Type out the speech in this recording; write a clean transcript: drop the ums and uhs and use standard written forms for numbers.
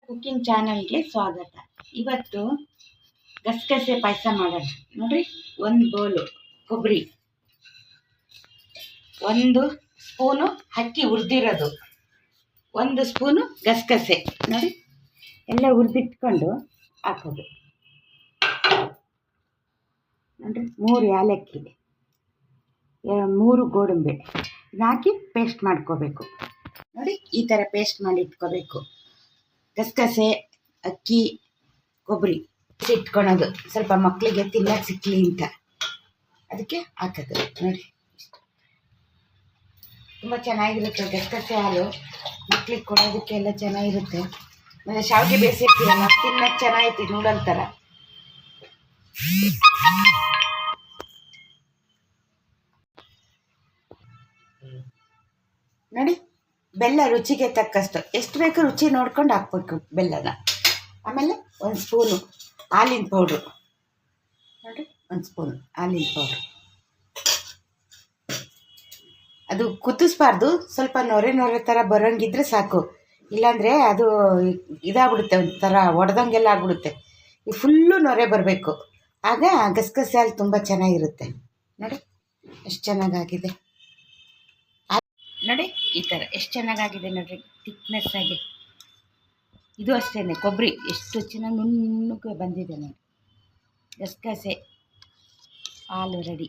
Cooking ಚಾನಲ್ಗೆ ಸ್ವಾಗತ. ಇವತ್ತು ಗಸಗಸೆ ಪಾಯಸ ಮಾಡೋಣ. ನೋಡ್ರಿ, ಒಂದು ಬೌಲು ಕೊಬ್ಬರಿ, ಒಂದು ಸ್ಪೂನು ಅಕ್ಕಿ ಹುರಿದಿರೋದು, ಒಂದು ಸ್ಪೂನು ಗಸಗಸೆ ನೋಡಿ ಎಲ್ಲ ಹುರಿದಿಟ್ಕೊಂಡು ಹಾಕೋದು. ನೋಡ್ರಿ, 3 ಏಲಕ್ಕಿ, 3 ಗೋಡಂಬಿ ಹಾಕಿ ಪೇಸ್ಟ್ ಮಾಡ್ಕೋಬೇಕು. ನೋಡಿ, ಈ ಥರ ಪೇಸ್ಟ್ ಮಾಡಿ ಇಟ್ಕೋಬೇಕು. ಗಸಗಸೆ, ಅಕ್ಕಿ, ಕೊಬ್ಬರಿ ಇಟ್ಕೊಳೋದು, ಸ್ವಲ್ಪ ಮಕ್ಕಳಿಗೆ ತಿನ್ನಕ್ಕೆ ಸಿಕ್ಕಲಿ ಅಂತ ಅದಕ್ಕೆ ಹಾಕೋದು. ನೋಡಿ, ತುಂಬ ಚೆನ್ನಾಗಿರುತ್ತೆ ಗಸಗಸೆ ಹಾಲು, ಮಕ್ಳಿಗೆ ಕೊಡೋದಕ್ಕೆ ಎಲ್ಲ ಚೆನ್ನಾಗಿರುತ್ತೆ. ಆಮೇಲೆ ಶಾವಿಗೆ ಬೇಯಿಸಿರ್ತೀರಲ್ಲ, ತಿನ್ನಕ್ಕೆ ಚೆನ್ನಾಗೈತಿ ನೂಡಲ್ ಥರ. ನೋಡಿ, ಬೆಲ್ಲ ರುಚಿಗೆ ತಕ್ಕಷ್ಟು, ಎಷ್ಟು ಬೇಕು ರುಚಿ ನೋಡ್ಕೊಂಡು ಹಾಕ್ಬೇಕು ಬೆಲ್ಲನ. ಆಮೇಲೆ ಒಂದು ಸ್ಪೂನು ಹಾಲಿನ ಪೌಡ್ರು, ನೋಡಿ ಒಂದು ಸ್ಪೂನು ಹಾಲಿನ ಪೌಡ್ರು. ಅದು ಕುದಿಸ್ಬಾರ್ದು, ಸ್ವಲ್ಪ ನೊರೆ ಥರ ಬರೋಂಗಿದ್ರೆ ಸಾಕು. ಇಲ್ಲಾಂದರೆ ಅದು ಇದಾಗ್ಬಿಡುತ್ತೆ, ಒಂಥರ ಒಡೆದಂಗೆಲ್ಲ ಆಗ್ಬಿಡುತ್ತೆ. ಈ ಫುಲ್ಲು ನೊರೆ ಬರಬೇಕು, ಆಗ ಗಸಗಸೆ ಹಾಲು ತುಂಬ ಚೆನ್ನಾಗಿರುತ್ತೆ. ನೋಡಿ ಎಷ್ಟು ಚೆನ್ನಾಗಾಗಿದೆ. ನೋಡಿ ಈ ಥರ ಎಷ್ಟು ಚೆನ್ನಾಗಾಗಿದೆ ನೋಡ್ರಿ, ಥಿಕ್ನೆಸ್ ಆಗಿ. ಇದು ಅಷ್ಟೇ, ಕೊಬ್ಬರಿ ಎಷ್ಟು ಚೆನ್ನಾಗಿ ನುಣ್ಣಗೆ ಬಂದಿದೆ ನೋಡಿ. ಗಸಗಸೆ ಹಾಲು ರೆಡಿ.